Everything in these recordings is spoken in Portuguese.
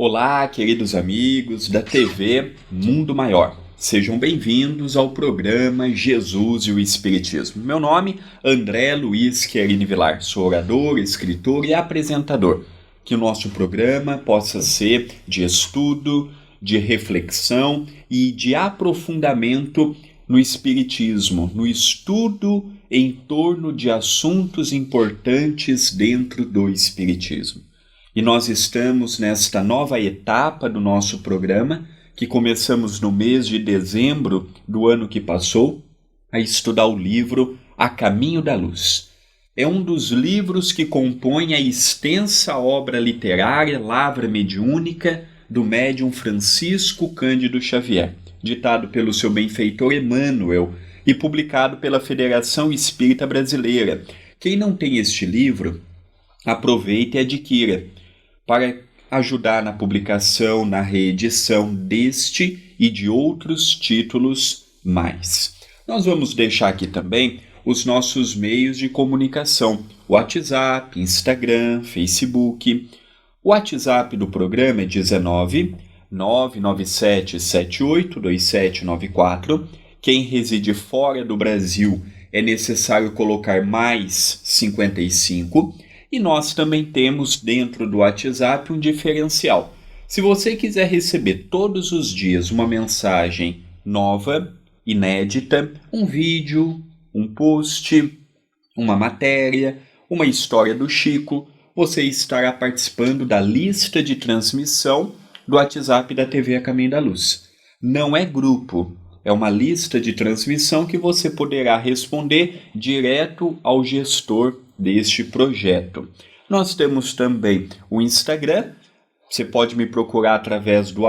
Olá, queridos amigos da TV Mundo Maior. Sejam bem-vindos ao programa Jesus e o Espiritismo. Meu nome é André Luiz Querini Vilar. Sou orador, escritor e apresentador. Que o nosso programa possa ser de estudo, de reflexão e de aprofundamento no Espiritismo, no estudo em torno de assuntos importantes dentro do Espiritismo. E nós estamos nesta nova etapa do nosso programa, que começamos no mês de dezembro do ano que passou, a estudar o livro A Caminho da Luz. É um dos livros que compõe a extensa obra literária Lavra Mediúnica do médium Francisco Cândido Xavier, ditado pelo seu benfeitor Emmanuel e publicado pela Federação Espírita Brasileira. Quem não tem este livro, aproveite e adquira, para ajudar na publicação, na reedição deste e de outros títulos mais. Nós vamos deixar aqui também os nossos meios de comunicação: WhatsApp, Instagram, Facebook. O WhatsApp do programa é 19 997 78 2794. Quem reside fora do Brasil é necessário colocar mais 55. E nós também temos dentro do WhatsApp um diferencial. Se você quiser receber todos os dias uma mensagem nova, inédita, um vídeo, um post, uma matéria, uma história do Chico, você estará participando da lista de transmissão do WhatsApp da TV A Caminho da Luz. Não é grupo, é uma lista de transmissão que você poderá responder direto ao gestor deste projeto. Nós temos também o Instagram. Você pode me procurar através do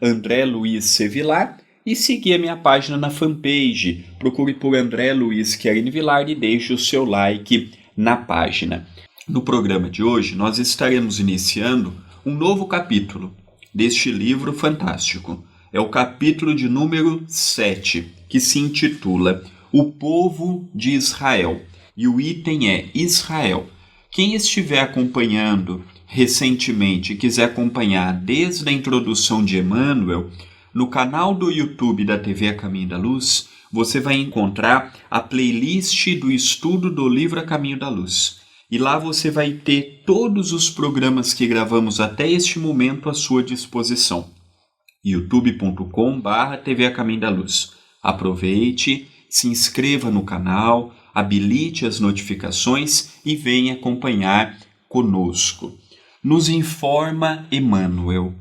@André Luiz C. Vilar e seguir a minha página na fanpage. Procure por André Luiz Querini Vilar e deixe o seu like na página. No programa de hoje, nós estaremos iniciando um novo capítulo deste livro fantástico. É o capítulo de número 7, que se intitula O Povo de Israel. E o item é Israel. Quem estiver acompanhando recentemente e quiser acompanhar desde a introdução de Emmanuel, no canal do YouTube da TV A Caminho da Luz, você vai encontrar a playlist do estudo do livro A Caminho da Luz. E lá você vai ter todos os programas que gravamos até este momento à sua disposição. youtube.com/TV A Caminho da Luz. Aproveite, se inscreva no canal, habilite as notificações e venha acompanhar conosco. Nos informa Emmanuel.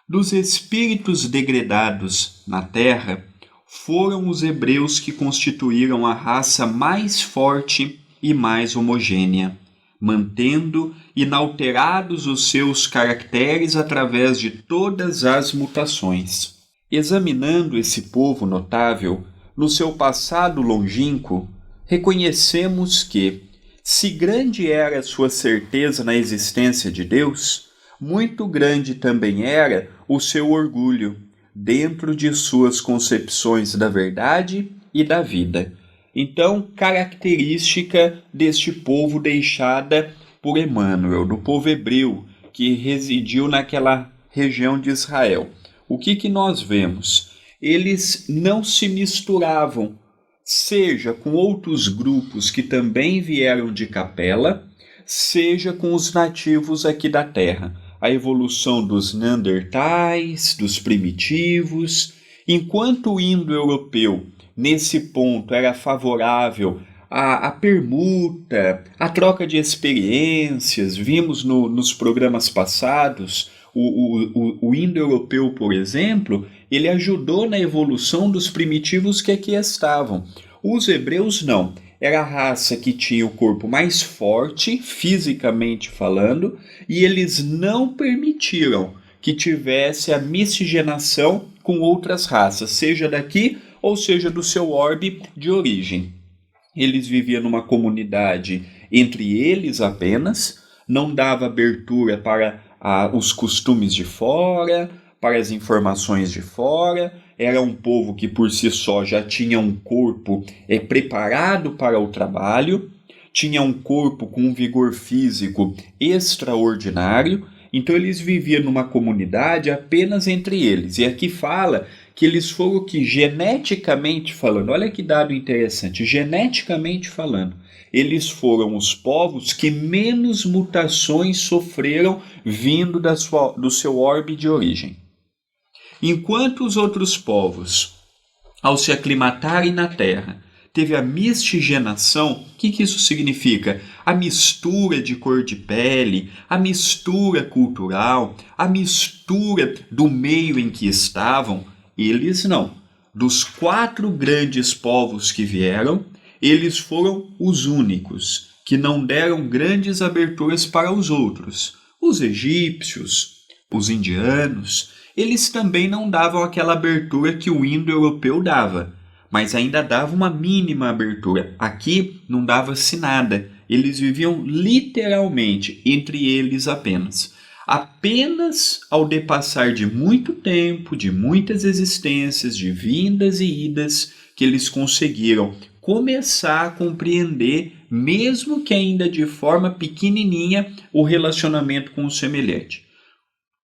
Dos espíritos degredados na terra, foram os hebreus que constituíram a raça mais forte e mais homogênea, mantendo inalterados os seus caracteres através de todas as mutações. Examinando esse povo notável, no seu passado longínquo, reconhecemos que, se grande era sua certeza na existência de Deus, muito grande também era o seu orgulho dentro de suas concepções da verdade e da vida. Então, característica deste povo deixada por Emmanuel, do povo hebreu que residiu naquela região de Israel. O que nós vemos? Eles não se misturavam, seja com outros grupos que também vieram de Capela, seja com os nativos aqui da Terra. A evolução dos neandertais, dos primitivos, enquanto o indo-europeu, nesse ponto, era favorável à permuta, à troca de experiências. Vimos nos programas passados, o indo-europeu, por exemplo, ele ajudou na evolução dos primitivos que aqui estavam. Os hebreus não. Era a raça que tinha o corpo mais forte, fisicamente falando, e eles não permitiram que tivesse a miscigenação com outras raças, seja daqui ou seja do seu orbe de origem. Eles viviam numa comunidade entre eles apenas, não dava abertura para os costumes de fora, para as informações de fora. Era um povo que por si só já tinha um corpo preparado para o trabalho, tinha um corpo com um vigor físico extraordinário Então eles viviam numa comunidade apenas entre eles. E aqui fala que eles foram que geneticamente falando, olha que dado interessante, geneticamente falando, eles foram os povos que menos mutações sofreram vindo do seu orbe de origem. Enquanto os outros povos, ao se aclimatarem na terra, teve a miscigenação. O que isso significa? A mistura de cor de pele, a mistura cultural, a mistura do meio em que estavam. Eles não. Dos 4 grandes povos que vieram, eles foram os únicos que não deram grandes aberturas para os outros. Os egípcios, os indianos, eles também não davam aquela abertura que o indo-europeu dava, mas ainda dava uma mínima abertura. Aqui não dava-se nada. Eles viviam literalmente entre eles apenas. Apenas ao depassar de muito tempo, de muitas existências, de vindas e idas, que eles conseguiram começar a compreender, mesmo que ainda de forma pequenininha, o relacionamento com o semelhante.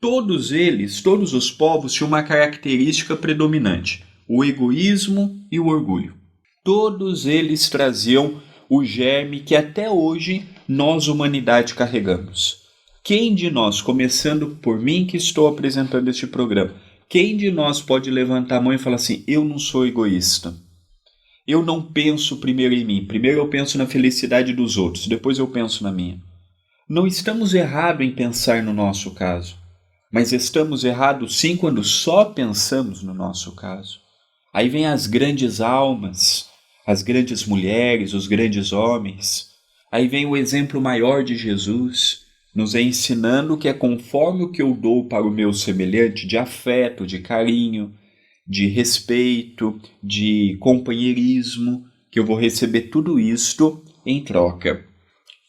Todos eles, todos os povos, tinham uma característica predominante: o egoísmo e o orgulho. Todos eles traziam o germe que até hoje nós, humanidade, carregamos. Quem de nós, começando por mim que estou apresentando este programa, quem de nós pode levantar a mão e falar assim: eu não sou egoísta? Eu não penso primeiro em mim. Primeiro eu penso na felicidade dos outros, depois eu penso na minha. Não estamos errados em pensar no nosso caso, mas estamos errados sim quando só pensamos no nosso caso. Aí vem as grandes almas, as grandes mulheres, os grandes homens. Aí vem o exemplo maior de Jesus, nos ensinando que é conforme o que eu dou para o meu semelhante, de afeto, de carinho, de respeito, de companheirismo, que eu vou receber tudo isto em troca.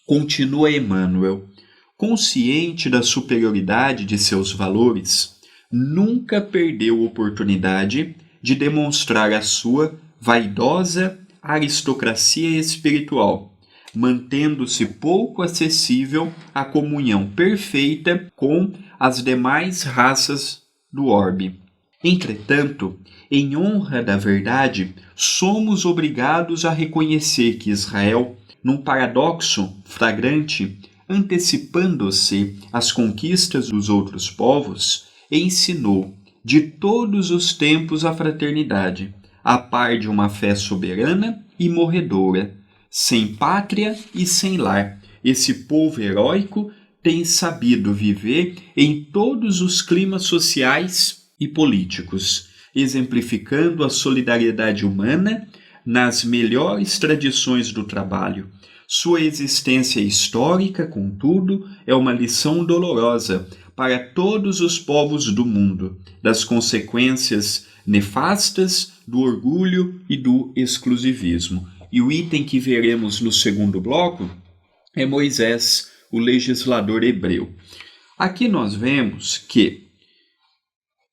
Continua Emmanuel, consciente da superioridade de seus valores, nunca perdeu oportunidade de demonstrar a sua vaidosa aristocracia espiritual, mantendo-se pouco acessível à comunhão perfeita com as demais raças do orbe. Entretanto, em honra da verdade, somos obrigados a reconhecer que Israel, num paradoxo flagrante, antecipando-se às conquistas dos outros povos, ensinou de todos os tempos a fraternidade, a par de uma fé soberana e morredora. Sem pátria e sem lar, esse povo heróico tem sabido viver em todos os climas sociais e políticos, exemplificando a solidariedade humana nas melhores tradições do trabalho. Sua existência histórica, contudo, é uma lição dolorosa para todos os povos do mundo, das consequências nefastas do orgulho e do exclusivismo. E o item que veremos no segundo bloco é Moisés, o legislador hebreu. Aqui nós vemos que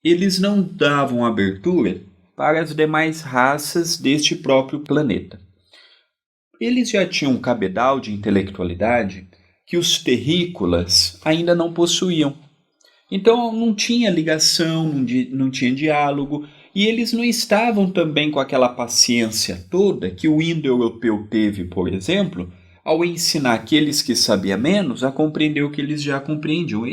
eles não davam abertura para as demais raças deste próprio planeta. Eles já tinham um cabedal de intelectualidade que os terrícolas ainda não possuíam. Então não tinha ligação, não tinha diálogo, e eles não estavam também com aquela paciência toda que o indo-europeu teve, por exemplo, ao ensinar aqueles que sabiam menos a compreender o que eles já compreendiam.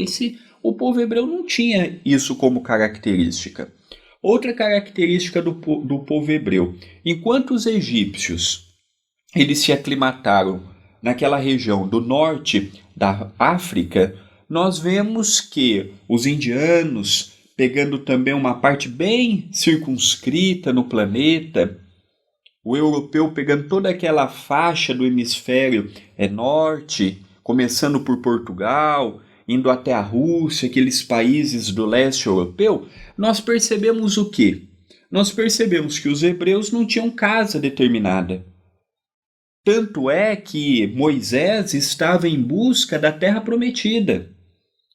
O povo hebreu não tinha isso como característica. Outra característica do povo hebreu: enquanto os egípcios eles se aclimataram naquela região do norte da África, nós vemos que os indianos, pegando também uma parte bem circunscrita no planeta, o europeu pegando toda aquela faixa do hemisfério norte, começando por Portugal, indo até a Rússia, aqueles países do leste europeu, nós percebemos o quê? Nós percebemos que os hebreus não tinham casa determinada. Tanto é que Moisés estava em busca da terra prometida,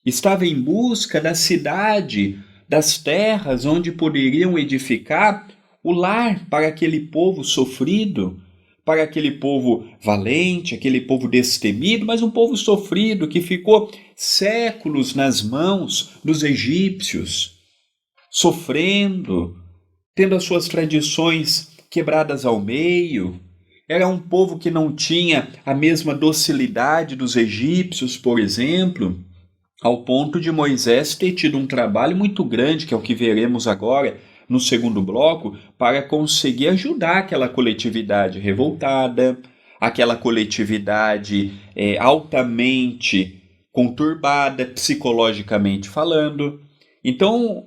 estava em busca da cidade, das terras onde poderiam edificar o lar para aquele povo sofrido, para aquele povo valente, aquele povo destemido, mas um povo sofrido que ficou séculos nas mãos dos egípcios, sofrendo, tendo as suas tradições quebradas ao meio. Era um povo que não tinha a mesma docilidade dos egípcios, por exemplo, ao ponto de Moisés ter tido um trabalho muito grande, que é o que veremos agora no segundo bloco, para conseguir ajudar aquela coletividade revoltada, aquela coletividade altamente conturbada, psicologicamente falando. Então,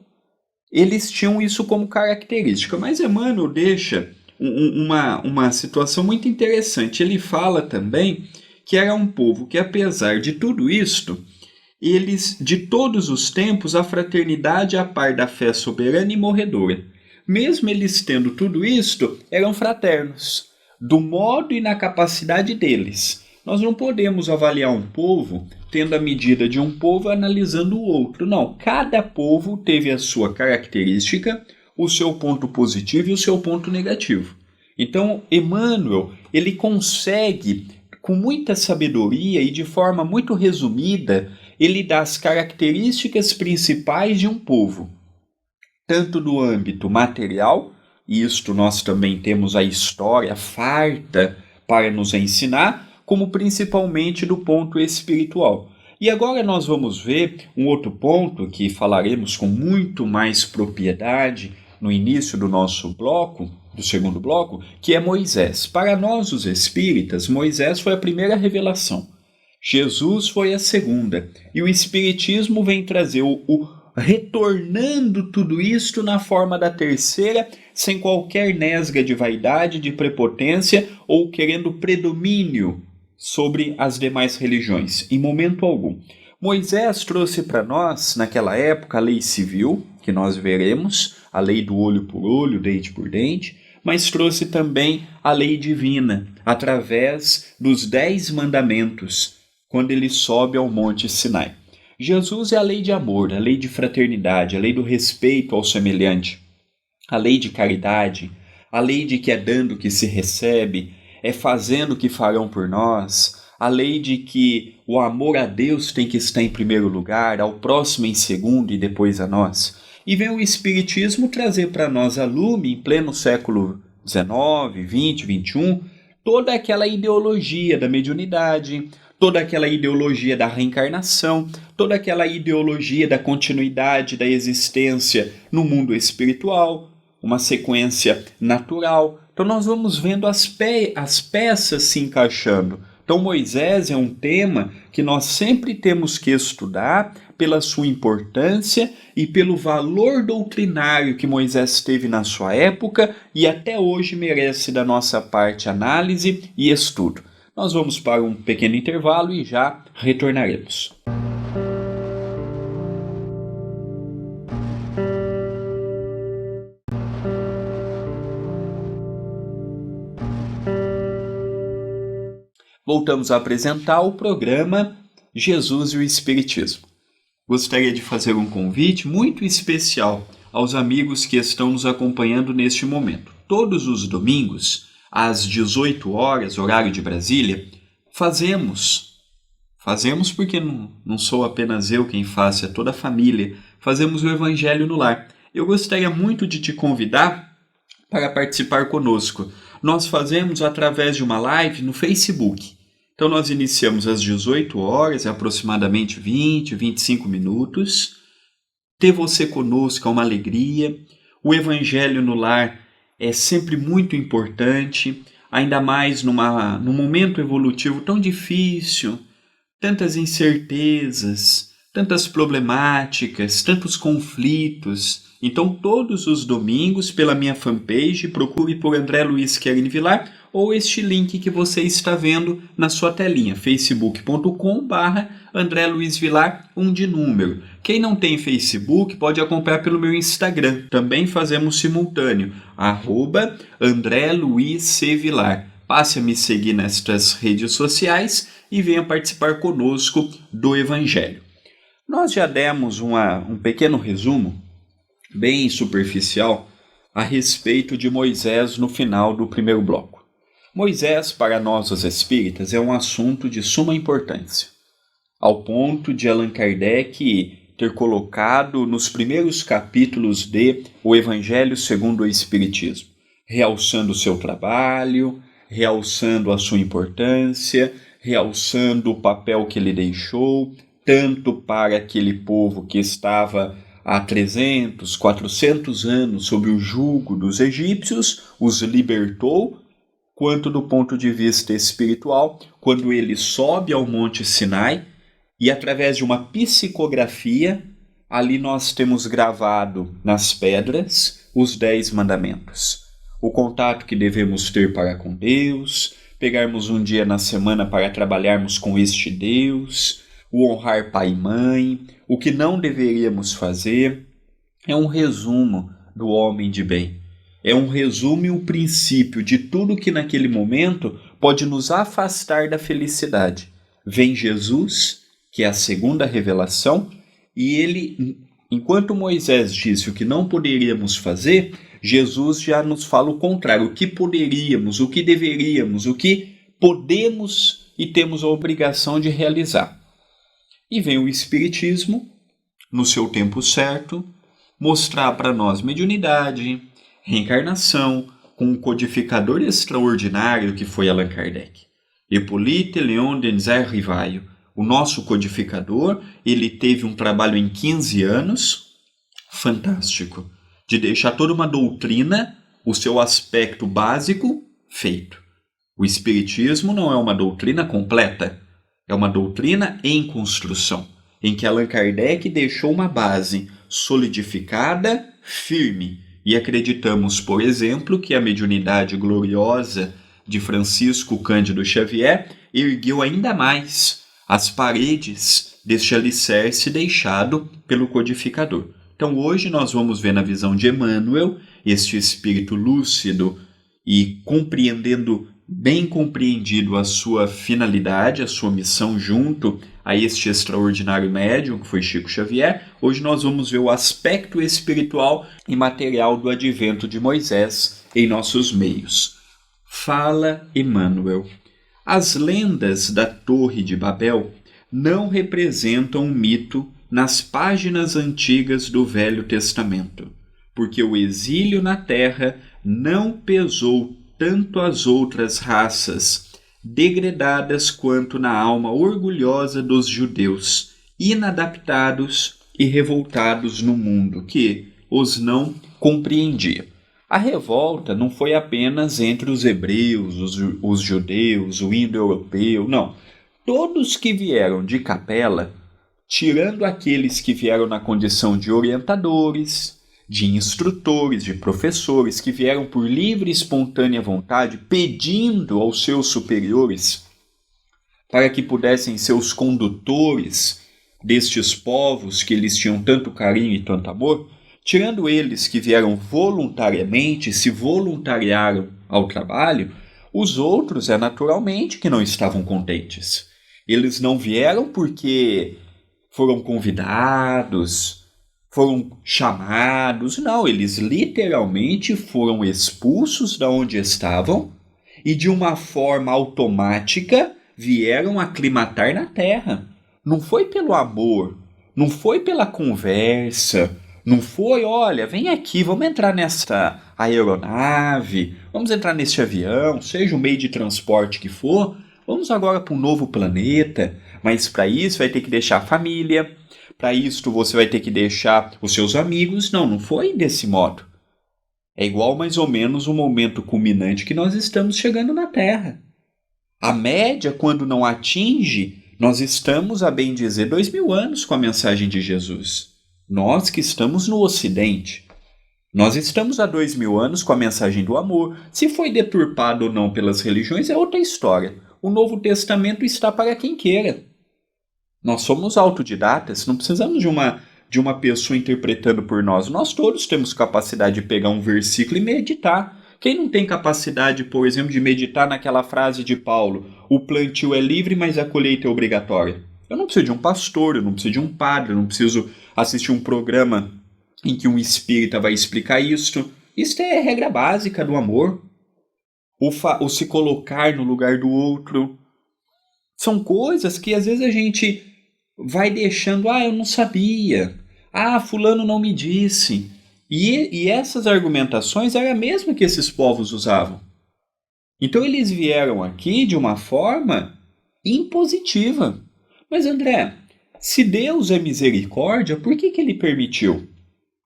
eles tinham isso como característica, mas Emmanuel deixa uma situação muito interessante. Ele fala também que era um povo que, apesar de tudo isto, eles, de todos os tempos, a fraternidade a par da fé soberana e morredora. Mesmo eles tendo tudo isto, eram fraternos, do modo e na capacidade deles. Nós não podemos avaliar um povo tendo a medida de um povo analisando o outro. Não, cada povo teve a sua característica, o seu ponto positivo e o seu ponto negativo. Então, Emmanuel, ele consegue, com muita sabedoria e de forma muito resumida, ele dá as características principais de um povo, tanto no âmbito material, e isto nós também temos a história farta para nos ensinar, como principalmente do ponto espiritual. E agora nós vamos ver um outro ponto que falaremos com muito mais propriedade no início do nosso bloco, do segundo bloco, que é Moisés. Para nós, os espíritas, Moisés foi a primeira revelação. Jesus foi a segunda, e o Espiritismo vem trazer o retornando tudo isto na forma da terceira, sem qualquer nesga de vaidade, de prepotência ou querendo predomínio sobre as demais religiões, em momento algum. Moisés trouxe para nós, naquela época, a lei civil, que nós veremos, a lei do olho por olho, dente por dente, mas trouxe também a lei divina, através dos 10 mandamentos, quando ele sobe ao Monte Sinai. Jesus é a lei de amor, a lei de fraternidade, a lei do respeito ao semelhante, a lei de caridade, a lei de que é dando que se recebe, é fazendo que farão por nós, a lei de que o amor a Deus tem que estar em primeiro lugar, ao próximo em segundo e depois a nós. E vem o Espiritismo trazer para nós a lume, em pleno século XIX, XX, XXI, toda aquela ideologia da mediunidade, toda aquela ideologia da reencarnação, toda aquela ideologia da continuidade da existência no mundo espiritual, uma sequência natural. Então nós vamos vendo as peças se encaixando. Então Moisés é um tema que nós sempre temos que estudar pela sua importância e pelo valor doutrinário que Moisés teve na sua época e até hoje merece da nossa parte análise e estudo. Nós vamos para um pequeno intervalo e já retornaremos. Voltamos a apresentar o programa Jesus e o Espiritismo. Gostaria de fazer um convite muito especial aos amigos que estão nos acompanhando neste momento. Todos os domingos, às 18 horas, horário de Brasília, fazemos porque não sou apenas eu quem faço, é toda a família, fazemos o Evangelho no Lar. Eu gostaria muito de te convidar para participar conosco. Nós fazemos através de uma live no Facebook. Então nós iniciamos às 18 horas, aproximadamente 20, 25 minutos. Ter você conosco é uma alegria. O Evangelho no Lar é sempre muito importante, ainda mais num momento evolutivo tão difícil, tantas incertezas, tantas problemáticas, tantos conflitos. Então, todos os domingos, pela minha fanpage, procure por André Luiz Querini Vilar ou este link que você está vendo na sua telinha, facebook.com/André Luiz Vilar, 1 de número. Quem não tem Facebook pode acompanhar pelo meu Instagram, também fazemos simultâneo, @André Luiz C. Vilar. Passe a me seguir nestas redes sociais e venha participar conosco do Evangelho. Nós já demos um pequeno resumo, bem superficial, a respeito de Moisés no final do primeiro bloco. Moisés, para nós os espíritas, é um assunto de suma importância, ao ponto de Allan Kardec ter colocado nos primeiros capítulos de O Evangelho segundo o Espiritismo, realçando o seu trabalho, realçando a sua importância, realçando o papel que ele deixou, tanto para aquele povo que estava há 300, 400 anos sob o jugo dos egípcios, os libertou, quanto do ponto de vista espiritual, quando ele sobe ao Monte Sinai e através de uma psicografia, ali nós temos gravado nas pedras os 10 mandamentos. O contato que devemos ter para com Deus, pegarmos um dia na semana para trabalharmos com este Deus, o honrar pai e mãe, o que não deveríamos fazer. É um resumo do homem de bem. É um resumo e um princípio de tudo que naquele momento pode nos afastar da felicidade. Vem Jesus, que é a segunda revelação, e ele, enquanto Moisés disse o que não poderíamos fazer, Jesus já nos fala o contrário, o que poderíamos, o que deveríamos, o que podemos e temos a obrigação de realizar. E vem o Espiritismo, no seu tempo certo, mostrar para nós mediunidade, reencarnação, com um codificador extraordinário que foi Allan Kardec. Hippolyte Léon Denis Rivaio, o nosso codificador, ele teve um trabalho em 15 anos, fantástico, de deixar toda uma doutrina, o seu aspecto básico, feito. O Espiritismo não é uma doutrina completa, é uma doutrina em construção, em que Allan Kardec deixou uma base solidificada, firme, e acreditamos, por exemplo, que a mediunidade gloriosa de Francisco Cândido Xavier ergueu ainda mais as paredes deste alicerce deixado pelo codificador. Então hoje nós vamos ver na visão de Emmanuel este espírito lúcido e compreendendo, bem compreendido a sua finalidade, a sua missão junto a este extraordinário médium que foi Chico Xavier. Hoje nós vamos ver o aspecto espiritual e material do advento de Moisés em nossos meios. Fala Emmanuel. As lendas da Torre de Babel não representam um mito nas páginas antigas do Velho Testamento, porque o exílio na terra não pesou tanto as outras raças degredadas quanto na alma orgulhosa dos judeus, inadaptados e revoltados no mundo, que os não compreendia. A revolta não foi apenas entre os hebreus, os judeus, o indo-europeu, não. Todos que vieram de Capela, tirando aqueles que vieram na condição de orientadores, de instrutores, de professores, que vieram por livre e espontânea vontade, pedindo aos seus superiores para que pudessem ser os condutores destes povos que eles tinham tanto carinho e tanto amor, tirando eles que vieram voluntariamente, se voluntariaram ao trabalho, os outros é naturalmente que não estavam contentes. Eles não vieram porque foram convidados, foram chamados, não, eles literalmente foram expulsos da onde estavam e de uma forma automática vieram aclimatar na terra. Não foi pelo amor, não foi pela conversa, não foi, olha, vem aqui, vamos entrar nessa aeronave, vamos entrar nesse avião, seja o meio de transporte que for, vamos agora para um novo planeta, mas para isso vai ter que deixar a família, para isso você vai ter que deixar os seus amigos. Não, não foi desse modo. É igual mais ou menos o momento culminante que nós estamos chegando na Terra. A média, quando não atinge, nós estamos, a bem dizer, 2000 anos com a mensagem de Jesus. Nós que estamos no Ocidente. Nós estamos há 2000 anos com a mensagem do amor. Se foi deturpado ou não pelas religiões é outra história. O Novo Testamento está para quem queira. Nós somos autodidatas, não precisamos de uma pessoa interpretando por nós. Nós todos temos capacidade de pegar um versículo e meditar. Quem não tem capacidade, por exemplo, de meditar naquela frase de Paulo, o plantio é livre, mas a colheita é obrigatória? Eu não preciso de um pastor, eu não preciso de um padre, eu não preciso assistir um programa em que um espírita vai explicar isso. Isso é regra básica do amor. o se colocar no lugar do outro. São coisas que às vezes a gente vai deixando, eu não sabia, fulano não me disse. E essas argumentações eram a mesma que esses povos usavam. Então eles vieram aqui de uma forma impositiva. Mas André, se Deus é misericórdia, por que ele permitiu?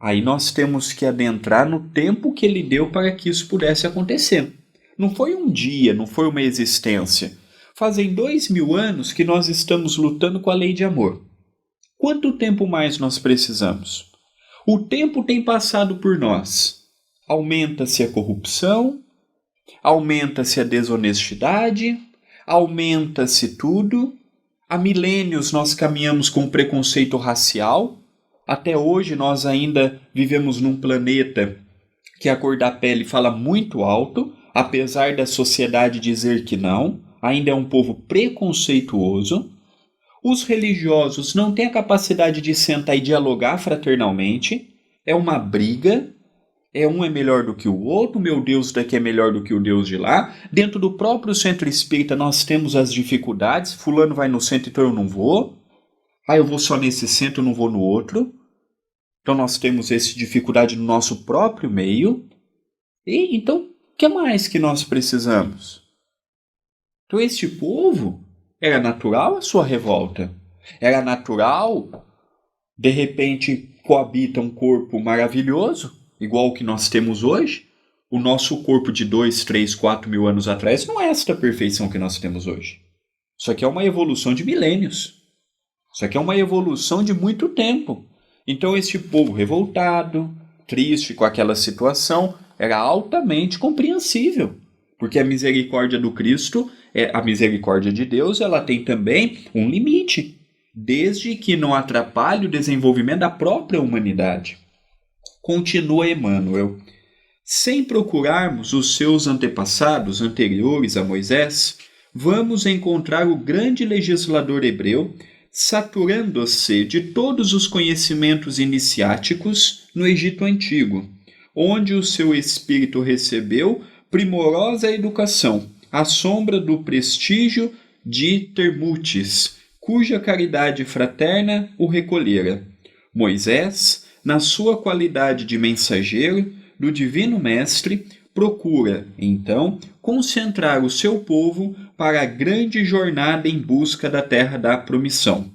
Aí nós temos que adentrar no tempo que ele deu para que isso pudesse acontecer. Não foi um dia, não foi uma existência. Fazem 2000 anos que nós estamos lutando com a lei de amor. Quanto tempo mais nós precisamos? O tempo tem passado por nós. Aumenta-se a corrupção, aumenta-se a desonestidade, aumenta-se tudo. Há milênios nós caminhamos com preconceito racial. Até hoje nós ainda vivemos num planeta que a cor da pele fala muito alto, apesar da sociedade dizer que não. Ainda é um povo preconceituoso. Os religiosos não têm a capacidade de sentar e dialogar fraternalmente. É uma briga. Um é melhor do que o outro. Meu Deus daqui é melhor do que o Deus de lá. Dentro do próprio centro espírita nós temos as dificuldades. Fulano vai no centro, então eu não vou. Eu vou só nesse centro, eu não vou no outro. Então nós temos essa dificuldade no nosso próprio meio. E então, o que mais que nós precisamos? Então este povo, era natural a sua revolta. Era natural, de repente, coabita um corpo maravilhoso, igual o que nós temos hoje. O nosso corpo de 2, 3, 4 mil anos atrás não é esta perfeição que nós temos hoje. Isso aqui é uma evolução de milênios. Isso aqui é uma evolução de muito tempo. Então este povo revoltado, triste com aquela situação, era altamente compreensível. Porque a misericórdia do Cristo, a misericórdia de Deus, ela tem também um limite, desde que não atrapalhe o desenvolvimento da própria humanidade. Continua Emmanuel. Sem procurarmos os seus antepassados anteriores a Moisés, vamos encontrar o grande legislador hebreu saturando-se de todos os conhecimentos iniciáticos no Egito Antigo, onde o seu espírito recebeu primorosa educação, à sombra do prestígio de Termutes, cuja caridade fraterna o recolhera. Moisés, na sua qualidade de mensageiro do Divino Mestre, procura, então, concentrar o seu povo para a grande jornada em busca da terra da promissão.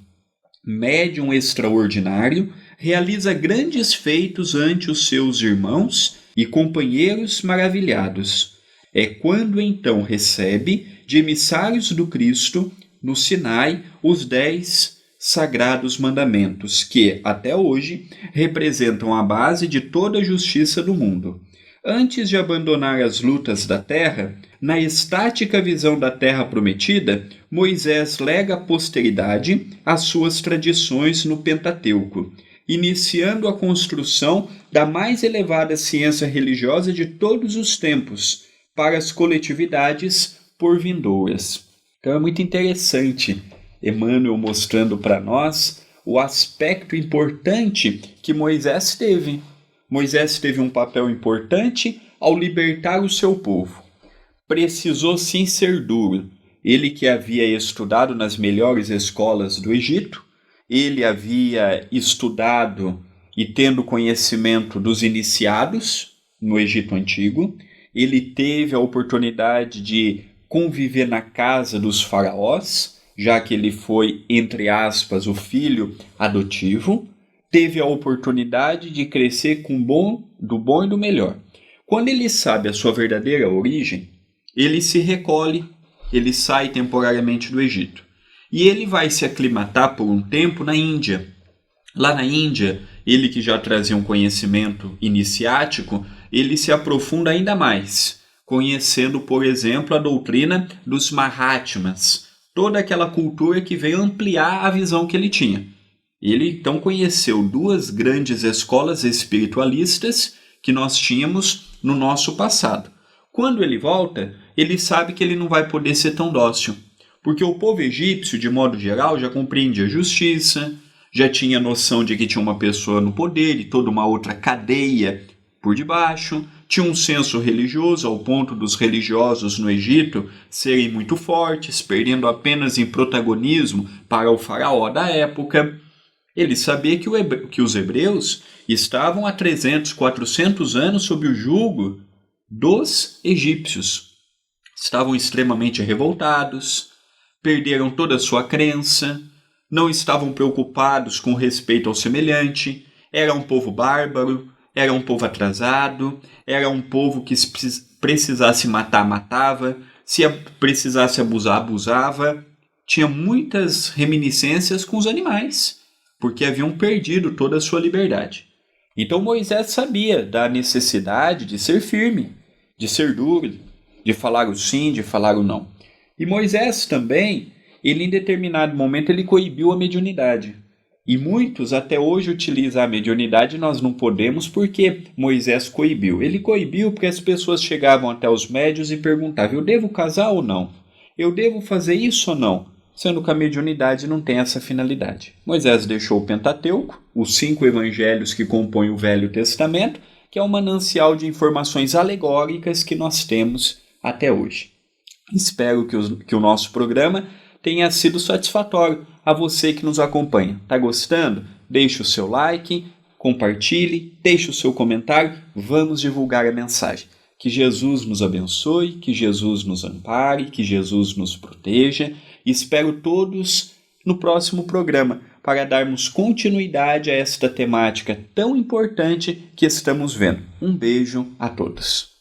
Médium extraordinário, realiza grandes feitos ante os seus irmãos e companheiros maravilhados. É quando então recebe de emissários do Cristo, no Sinai, os 10 sagrados mandamentos, que, até hoje, representam a base de toda a justiça do mundo. Antes de abandonar as lutas da terra, na estática visão da terra prometida, Moisés lega à posteridade as suas tradições no Pentateuco, iniciando a construção da mais elevada ciência religiosa de todos os tempos para as coletividades porvindouras. Então é muito interessante Emmanuel mostrando para nós o aspecto importante que Moisés teve. Moisés teve um papel importante ao libertar o seu povo. Precisou sim ser duro. Ele que havia estudado nas melhores escolas do Egito, ele havia estudado e tendo conhecimento dos iniciados no Egito Antigo, ele teve a oportunidade de conviver na casa dos faraós, já que ele foi, entre aspas, o filho adotivo, teve a oportunidade de crescer do bom e do melhor. Quando ele sabe a sua verdadeira origem, ele se recolhe, ele sai temporariamente do Egito. E ele vai se aclimatar por um tempo na Índia. Lá na Índia, ele que já trazia um conhecimento iniciático, ele se aprofunda ainda mais, conhecendo, por exemplo, a doutrina dos Mahatmas, toda aquela cultura que veio ampliar a visão que ele tinha. Ele então conheceu 2 grandes escolas espiritualistas que nós tínhamos no nosso passado. Quando ele volta, ele sabe que ele não vai poder ser tão dócil, porque o povo egípcio, de modo geral, já compreendia a justiça, já tinha noção de que tinha uma pessoa no poder e toda uma outra cadeia por debaixo, tinha um senso religioso ao ponto dos religiosos no Egito serem muito fortes, perdendo apenas em protagonismo para o faraó da época. Ele sabia que os hebreus estavam há 300, 400 anos sob o jugo dos egípcios. Estavam extremamente revoltados, perderam toda a sua crença, não estavam preocupados com respeito ao semelhante, era um povo bárbaro, era um povo atrasado, era um povo que se precisasse matar, matava, se precisasse abusar, abusava. Tinha muitas reminiscências com os animais, porque haviam perdido toda a sua liberdade. Então Moisés sabia da necessidade de ser firme, de ser duro, de falar o sim, de falar o não. E Moisés também, ele em determinado momento, ele coibiu a mediunidade. E muitos até hoje utilizam a mediunidade, nós não podemos porque Moisés coibiu. Ele coibiu porque as pessoas chegavam até os médiuns e perguntavam: eu devo casar ou não? Eu devo fazer isso ou não? Sendo que a mediunidade não tem essa finalidade. Moisés deixou o Pentateuco, os 5 evangelhos que compõem o Velho Testamento, que é um manancial de informações alegóricas que nós temos até hoje. Espero que o nosso programa tenha sido satisfatório a você que nos acompanha. Está gostando? Deixe o seu like, compartilhe, deixe o seu comentário, vamos divulgar a mensagem. Que Jesus nos abençoe, que Jesus nos ampare, que Jesus nos proteja. Espero todos no próximo programa para darmos continuidade a esta temática tão importante que estamos vendo. Um beijo a todos.